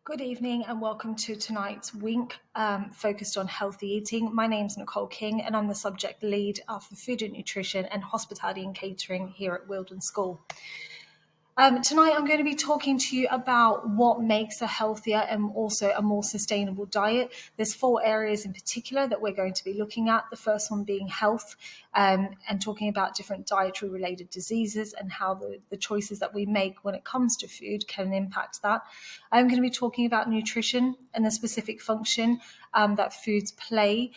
Good evening and welcome to tonight's Wink focused on healthy eating. My name's Nicole King and I'm the subject lead for food and nutrition and hospitality and catering here at Wildern School. Tonight I'm going to be talking to you about what makes a healthier and also a more sustainable diet. There's 4 areas in particular that we're going to be looking at. The first one being health and talking about different dietary related diseases and how the choices that we make when it comes to food can impact that. I'm going to be talking about nutrition and the specific function that foods play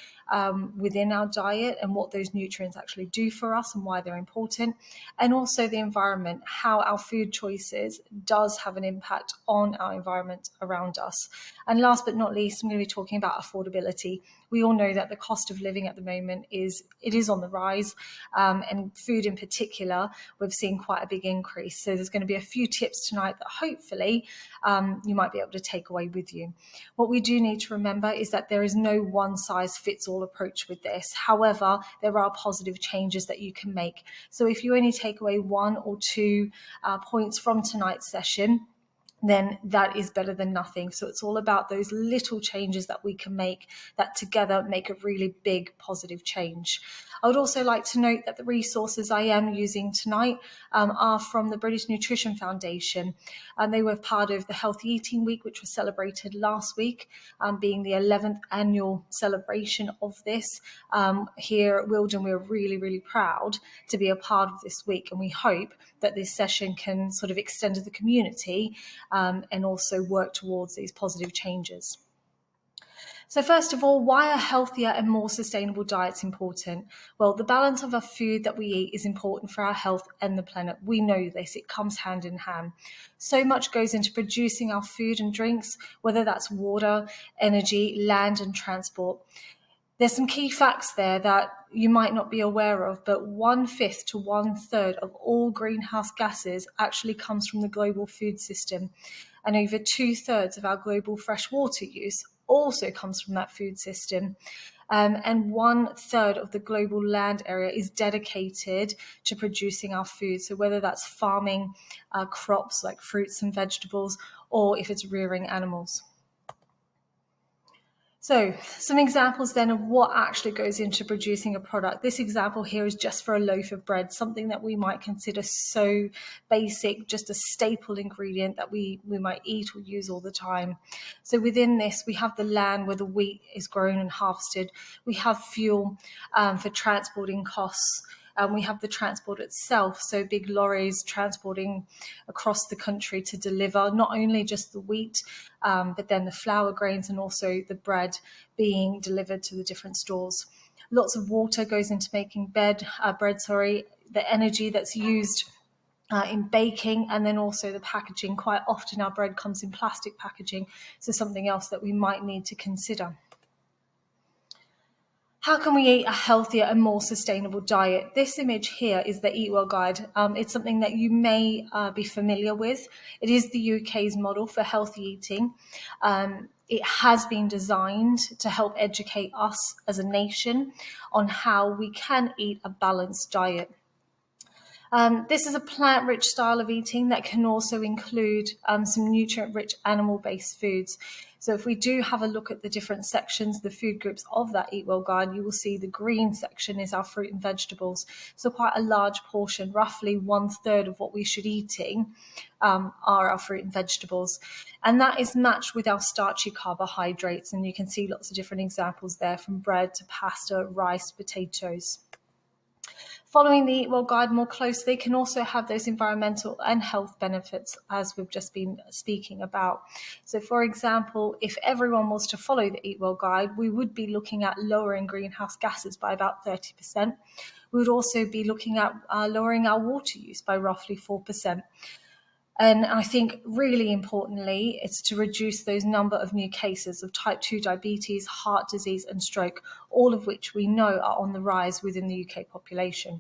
within our diet and what those nutrients actually do for us and why they're important, and also the environment, how our food choices does have an impact on our environment around us. And last but not least, I'm going to be talking about affordability. We all know that the cost of living at the moment is on the rise, and food in particular, we've seen quite a big increase. So there's going to be a few tips tonight that hopefully you might be able to take away with you. What we do need to remember is that there is no one size fits all approach with this. However, there are positive changes that you can make. So if you only take away 1 or 2 points from tonight's session, then that is better than nothing. So it's all about those little changes that we can make that together make a really big positive change. I would also like to note that the resources I am using tonight are from the British Nutrition Foundation. They were part of the Healthy Eating Week, which was celebrated last week, being the 11th annual celebration of this. Here at Wildern, we're really, really proud to be a part of this week, and we hope that this session can sort of extend to the community and also work towards these positive changes. So first of all, why are healthier and more sustainable diets important? Well, the balance of our food that we eat is important for our health and the planet. We know this, it comes hand in hand. So much goes into producing our food and drinks, whether that's water, energy, land and transport. There's some key facts there that you might not be aware of, but 1/5 to 1/3 of all greenhouse gases actually comes from the global food system. And over 2/3 of our global freshwater use also comes from that food system. And 1/3 of the global land area is dedicated to producing our food. So whether that's farming crops like fruits and vegetables, or if it's rearing animals. So some examples then of what actually goes into producing a product. This example here is just for a loaf of bread, something that we might consider so basic, just a staple ingredient that we might eat or use all the time. So within this, we have the land where the wheat is grown and harvested. We have fuel for transporting costs. We have the transport itself, so big lorries transporting across the country to deliver not only just the wheat, but then the flour grains and also the bread being delivered to the different stores. Lots of water goes into making bread, the energy that's used in baking, and then also the packaging. Quite often our bread comes in plastic packaging, so something else that we might need to consider. How can we eat a healthier and more sustainable diet? This image here is the Eat Well Guide. It's something that you may be familiar with. It is the UK's model for healthy eating. It has been designed to help educate us as a nation on how we can eat a balanced diet. This is a plant-rich style of eating that can also include some nutrient-rich animal-based foods. So if we do have a look at the different sections, the food groups of that Eat Well Guide, you will see the green section is our fruit and vegetables. So quite a large portion, roughly 1/3 of what we should be eating are our fruit and vegetables. And that is matched with our starchy carbohydrates. And you can see lots of different examples there, from bread to pasta, rice, potatoes. Following the Eat Well Guide more closely can also have those environmental and health benefits, as we've just been speaking about. So, for example, if everyone was to follow the Eat Well Guide, we would be looking at lowering greenhouse gases by about 30%. We would also be looking at lowering our water use by roughly 4%. And I think really importantly, it's to reduce those number of new cases of type 2 diabetes, heart disease and stroke, all of which we know are on the rise within the UK population.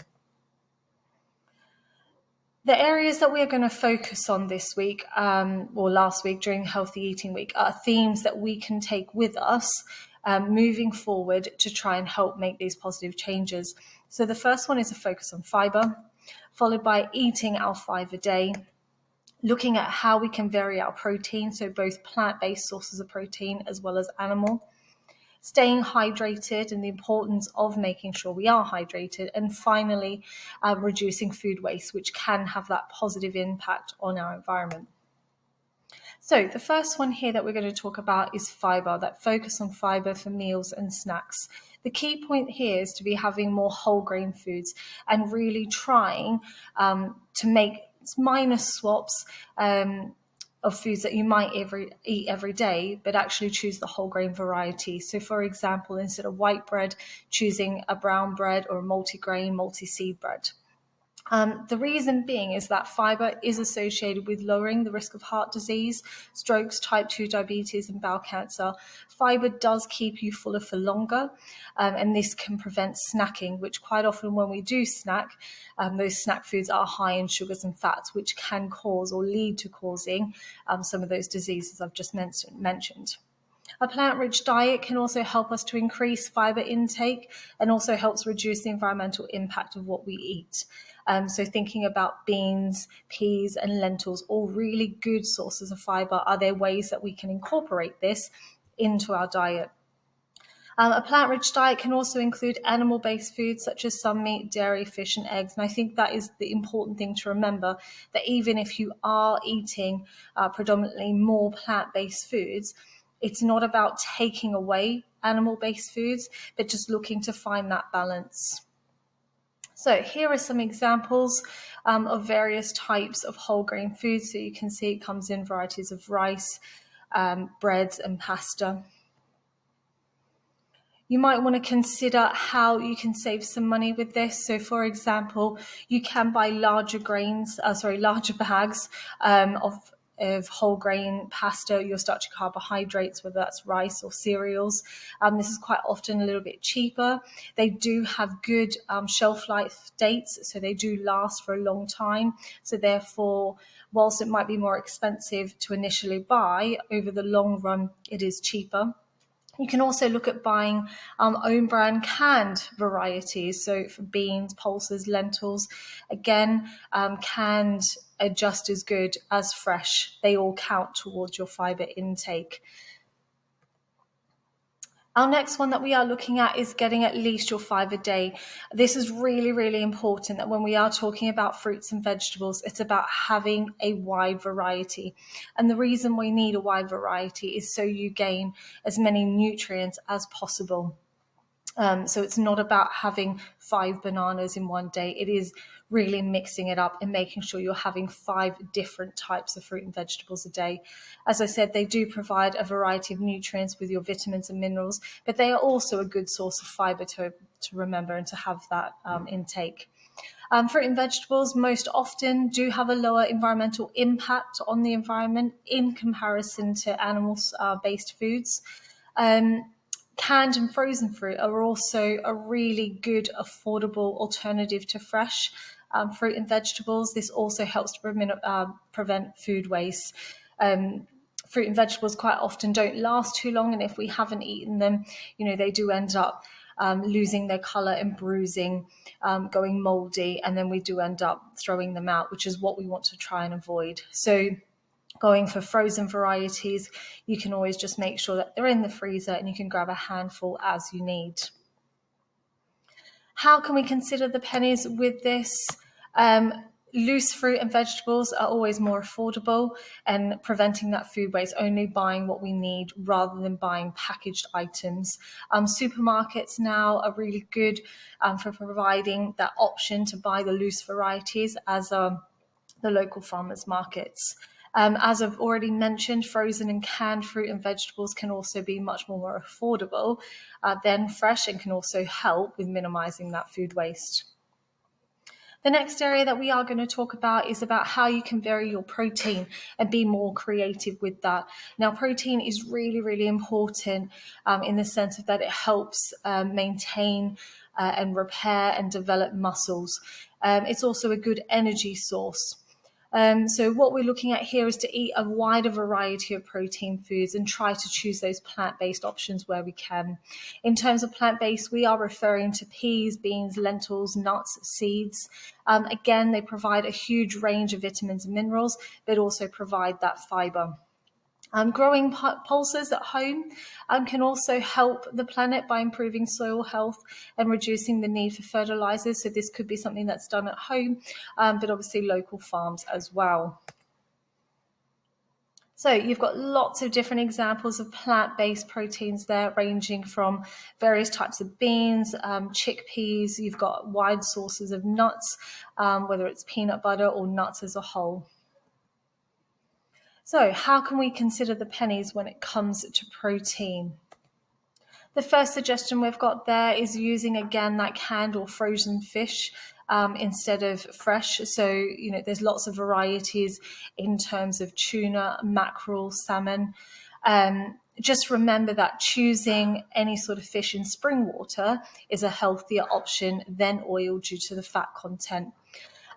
The areas that we're going to focus on this week or last week during Healthy Eating Week are themes that we can take with us moving forward to try and help make these positive changes. So the first one is a focus on fibre, followed by eating our 5 a day. looking at how we can vary our protein, so both plant-based sources of protein as well as animal, staying hydrated and the importance of making sure we are hydrated, and finally, reducing food waste, which can have that positive impact on our environment. So the first one here that we're going to talk about is fiber, that focus on fiber for meals and snacks. The key point here is to be having more whole grain foods and really trying to make minor swaps of foods that you might eat every day, but actually choose the whole grain variety. So for example, instead of white bread, choosing a brown bread or a multi-grain, multi-seed bread. The reason being is that fiber is associated with lowering the risk of heart disease, strokes, type 2 diabetes, and bowel cancer. Fiber does keep you fuller for longer, and this can prevent snacking, which quite often when we do snack, those snack foods are high in sugars and fats, which can cause or lead to causing some of those diseases I've just mentioned. A plant-rich diet can also help us to increase fiber intake and also helps reduce the environmental impact of what we eat. So thinking about beans, peas, and lentils, all really good sources of fiber. Are there ways that we can incorporate this into our diet? A plant-rich diet can also include animal-based foods such as some meat, dairy, fish, and eggs. And I think that is the important thing to remember, that even if you are eating predominantly more plant-based foods, it's not about taking away animal-based foods, but just looking to find that balance. So here are some examples of various types of whole grain foods. So you can see it comes in varieties of rice, breads, and pasta. You might want to consider how you can save some money with this. So for example, you can buy larger bags of whole grain pasta, your starchy carbohydrates, whether that's rice or cereals. This is quite often a little bit cheaper. They do have good shelf life dates, so they do last for a long time. So therefore, whilst it might be more expensive to initially buy, over the long run, it is cheaper. You can also look at buying own brand canned varieties. So for beans, pulses, lentils, again, canned are just as good as fresh. They all count towards your fiber intake. Our next one that we are looking at is getting at least your 5 a day. This is really, really important, that when we are talking about fruits and vegetables, it's about having a wide variety. And the reason we need a wide variety is so you gain as many nutrients as possible. So it's not about having 5 bananas in one day. It is really mixing it up and making sure you're having 5 different types of fruit and vegetables a day. As I said, they do provide a variety of nutrients with your vitamins and minerals, but they are also a good source of fiber to remember and to have that intake. Fruit and vegetables most often do have a lower environmental impact on the environment in comparison to animal-based foods. Canned and frozen fruit are also a really good, affordable alternative to fresh fruit and vegetables. This also helps to prevent food waste. Fruit and vegetables quite often don't last too long, and if we haven't eaten them, they do end up losing their color and bruising, going moldy, and then we do end up throwing them out, which is what we want to try and avoid. So going for frozen varieties, you can always just make sure that they're in the freezer and you can grab a handful as you need. How can we consider the pennies with this? Loose fruit and vegetables are always more affordable, and preventing that food waste, only buying what we need rather than buying packaged items. Supermarkets now are really good for providing that option to buy the loose varieties as the local farmers markets. As I've already mentioned, frozen and canned fruit and vegetables can also be much more affordable than fresh, and can also help with minimizing that food waste. The next area that we are going to talk about is about how you can vary your protein and be more creative with that. Now, protein is really, really important in the sense of that it helps maintain and repair and develop muscles. It's also a good energy source. So what we're looking at here is to eat a wider variety of protein foods and try to choose those plant-based options where we can. In terms of plant-based, we are referring to peas, beans, lentils, nuts, seeds. Again, they provide a huge range of vitamins and minerals, but also provide that fiber. Growing pulses at home can also help the planet by improving soil health and reducing the need for fertilizers. So this could be something that's done at home, but obviously local farms as well. So you've got lots of different examples of plant-based proteins there, ranging from various types of beans, chickpeas. You've got wide sources of nuts, whether it's peanut butter or nuts as a whole. So how can we consider the pennies when it comes to protein? The first suggestion we've got there is using, again, that canned or frozen fish instead of fresh. So, there's lots of varieties in terms of tuna, mackerel, salmon. Just remember that choosing any sort of fish in spring water is a healthier option than oil due to the fat content.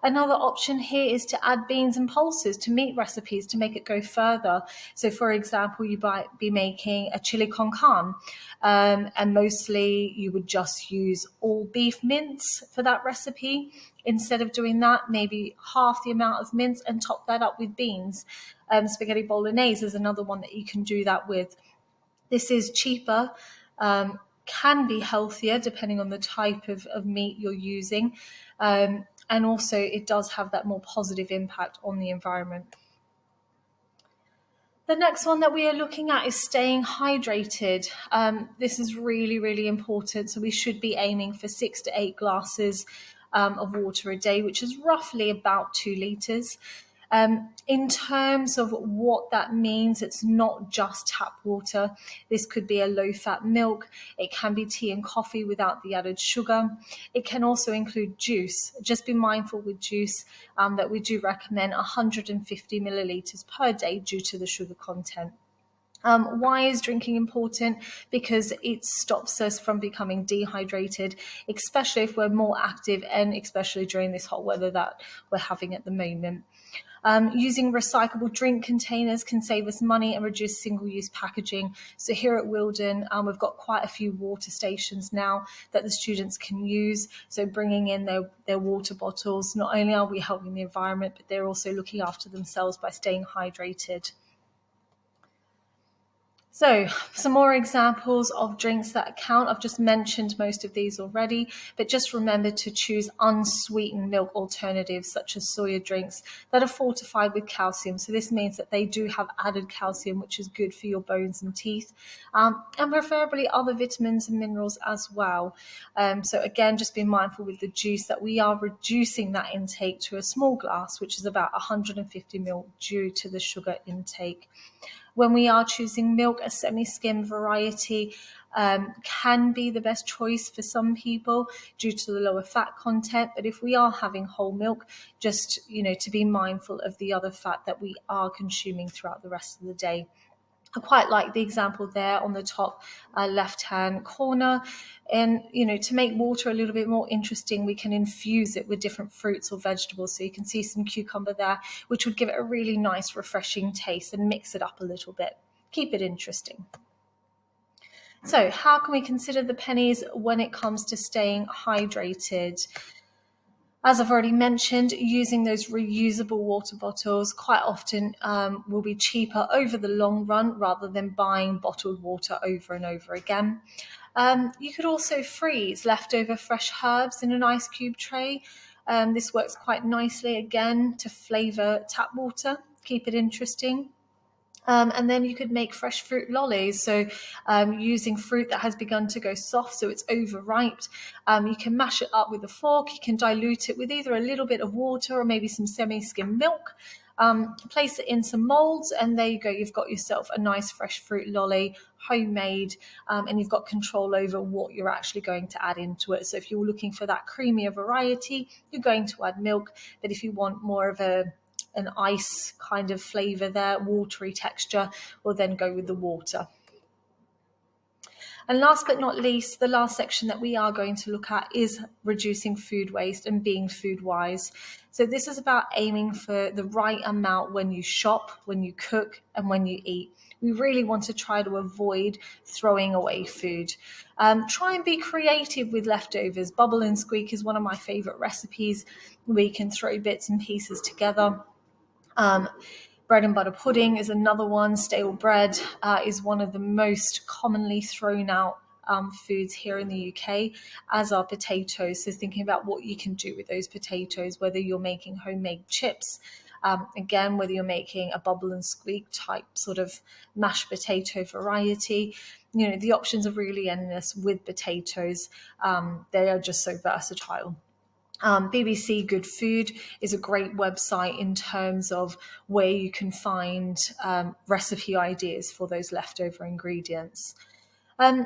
Another option here is to add beans and pulses to meat recipes to make it go further. So, for example, you might be making a chili con carne, and mostly you would just use all beef mince for that recipe. Instead of doing that, maybe half the amount of mince and top that up with beans. Spaghetti bolognese is another one that you can do that with. This is cheaper, can be healthier depending on the type of meat you're using. And also it does have that more positive impact on the environment. The next one that we are looking at is staying hydrated. This is really, really important. So we should be aiming for 6 to 8 glasses of water a day, which is roughly about 2 litres. In terms of what that means, it's not just tap water. This could be a low-fat milk. It can be tea and coffee without the added sugar. It can also include juice. Just be mindful with juice that we do recommend 150 millilitres per day due to the sugar content. Why is drinking important? Because it stops us from becoming dehydrated, especially if we're more active and especially during this hot weather that we're having at the moment. Using recyclable drink containers can save us money and reduce single-use packaging. So here at Wildern, we've got quite a few water stations now that the students can use. So bringing in their water bottles, not only are we helping the environment, but they're also looking after themselves by staying hydrated. So some more examples of drinks that count. I've just mentioned most of these already, but just remember to choose unsweetened milk alternatives such as soya drinks that are fortified with calcium. So this means that they do have added calcium, which is good for your bones and teeth, and preferably other vitamins and minerals as well. So again, just be mindful with the juice that we are reducing that intake to a small glass, which is about 150 ml due to the sugar intake. When we are choosing milk, a semi-skim variety can be the best choice for some people due to the lower fat content. But if we are having whole milk, just, to be mindful of the other fat that we are consuming throughout the rest of the day. I quite like the example there on the top left-hand corner. And, to make water a little bit more interesting, we can infuse it with different fruits or vegetables. So you can see some cucumber there, which would give it a really nice, refreshing taste and mix it up a little bit. Keep it interesting. So how can we consider the pennies when it comes to staying hydrated? As I've already mentioned, using those reusable water bottles quite often will be cheaper over the long run rather than buying bottled water over and over again. You could also freeze leftover fresh herbs in an ice cube tray. This works quite nicely, again, to flavour tap water, keep it interesting. And then you could make fresh fruit lollies. So using fruit that has begun to go soft, so it's overripe, you can mash it up with a fork. You can dilute it with either a little bit of water or maybe some semi-skim milk. Place it in some molds, and there you go. You've got yourself a nice fresh fruit lolly, homemade, and you've got control over what you're actually going to add into it. So if you're looking for that creamier variety, you're going to add milk. But if you want more of an ice kind of flavor there, watery texture, we'll then go with the water. And last but not least, the last section that we are going to look at is reducing food waste and being food wise. So this is about aiming for the right amount when you shop, when you cook, and when you eat. We really want to try to avoid throwing away food. Try and be creative with leftovers. Bubble and squeak is one of my favorite recipes where you can throw bits and pieces together. Bread and butter pudding is another one. Stale bread is one of the most commonly thrown out foods here in the UK, as are potatoes. So thinking about what you can do with those potatoes, whether you're making homemade chips, again, whether you're making a bubble and squeak type sort of mashed potato variety, the options are really endless with potatoes. They are just so versatile. BBC Good Food is a great website in terms of where you can find recipe ideas for those leftover ingredients.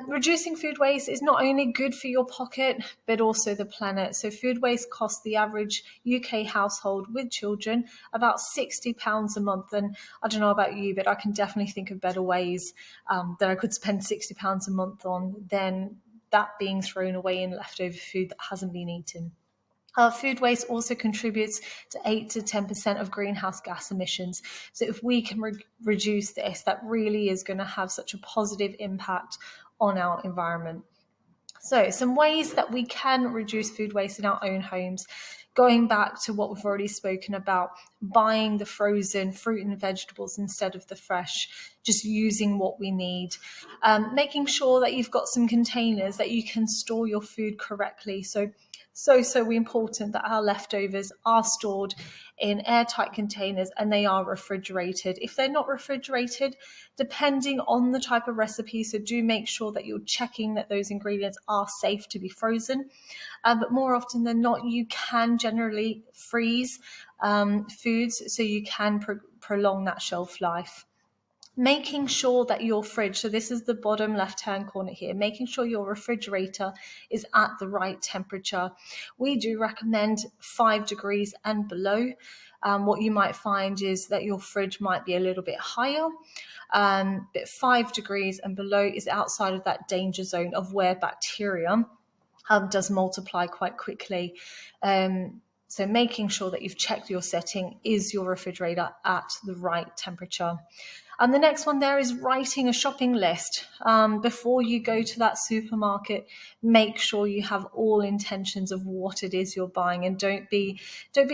Reducing food waste is not only good for your pocket, but also the planet. So food waste costs the average UK household with children about £60 a month. And I don't know about you, but I can definitely think of better ways that I could spend £60 a month on than that being thrown away in leftover food that hasn't been eaten. Food waste also contributes to 8 to 10% of greenhouse gas emissions. So if we can reduce this, that really is going to have such a positive impact on our environment. So some ways that we can reduce food waste in our own homes. Going back to what we've already spoken about, buying the frozen fruit and vegetables instead of the fresh, just using what we need. Making sure that you've got some containers that you can store your food correctly. So important that our leftovers are stored in airtight containers and they are refrigerated. If they're not refrigerated, depending on the type of recipe, so do make sure that you're checking that those ingredients are safe to be frozen. But more often than not, you can generally freeze foods so you can prolong that shelf life. Making sure that your fridge, so this is the bottom left-hand corner here, making sure your refrigerator is at the right temperature. We do recommend 5 degrees and below. What you might find is that your fridge might be a little bit higher, but 5 degrees and below is outside of that danger zone of where bacteria does multiply quite quickly. So making sure that you've checked your setting, is your refrigerator at the right temperature? And the next one there is writing a shopping list. Before you go to that supermarket, make sure you have all intentions of what it is you're buying, and don't be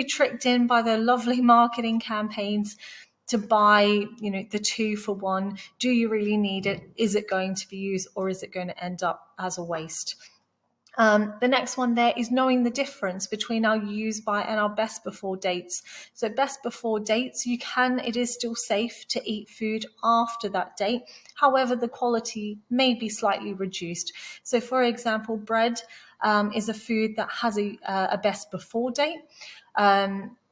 tricked in by the lovely marketing campaigns to buy, the 2 for 1. Do you really need it? Is it going to be used, or is it going to end up as a waste? The next one there is knowing the difference between our use by and our best before dates. So best before dates, it is still safe to eat food after that date. However, the quality may be slightly reduced. So for example, bread is a food that has a best before date.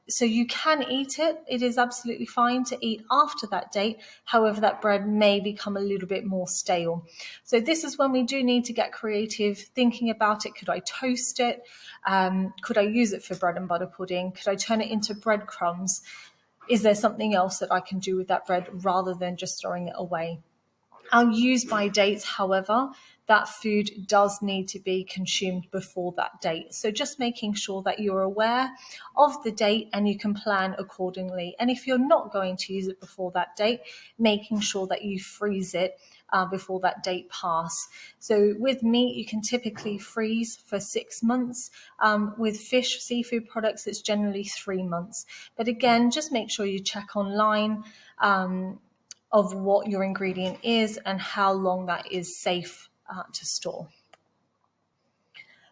So you can eat it. It is absolutely fine to eat after that date. However, that bread may become a little bit more stale. So this is when we do need to get creative, thinking about it. Could I toast it? Could I use it for bread and butter pudding? Could I turn it into breadcrumbs? Is there something else that I can do with that bread rather than just throwing it away? Our use by dates, however, that food does need to be consumed before that date. So just making sure that you're aware of the date and you can plan accordingly. And if you're not going to use it before that date, making sure that you freeze it before that date pass. So with meat, you can typically freeze for 6 months. With fish, seafood products, it's generally 3 months. But again, just make sure you check online of what your ingredient is and how long that is safe to store.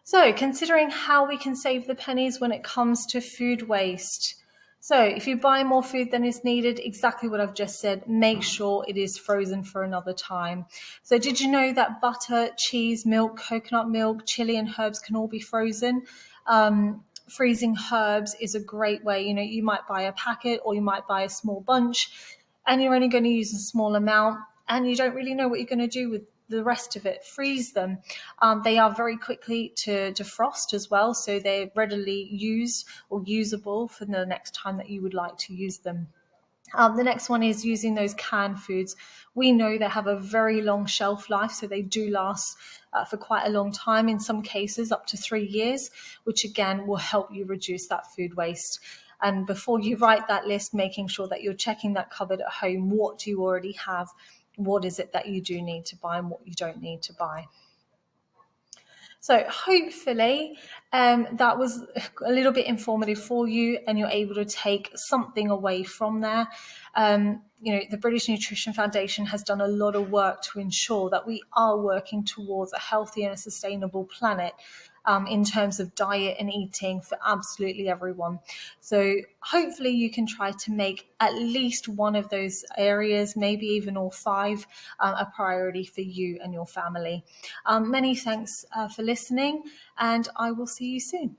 So considering how we can save the pennies when it comes to food waste. So if you buy more food than is needed, exactly what I've just said, make sure it is frozen for another time. So did you know that butter, cheese, milk, coconut milk, chili and herbs can all be frozen? Freezing herbs is a great way. You might buy a packet or you might buy a small bunch and you're only going to use a small amount and you don't really know what you're going to do with the rest of it. Freeze them. They are very quickly to defrost as well, so they're readily used or usable for the next time that you would like to use them. The next one is using those canned foods. We know they have a very long shelf life, so they do last for quite a long time, in some cases up to 3 years, which again will help you reduce that food waste. And before you write that list, making sure that you're checking that cupboard at home. What do you already have? What is it that you do need to buy and what you don't need to buy? So hopefully that was a little bit informative for you and you're able to take something away from there. The British Nutrition Foundation has done a lot of work to ensure that we are working towards a healthy and a sustainable planet, in terms of diet and eating for absolutely everyone. So hopefully you can try to make at least one of those areas, maybe even all five, a priority for you and your family. Many thanks for listening, and I will see you soon.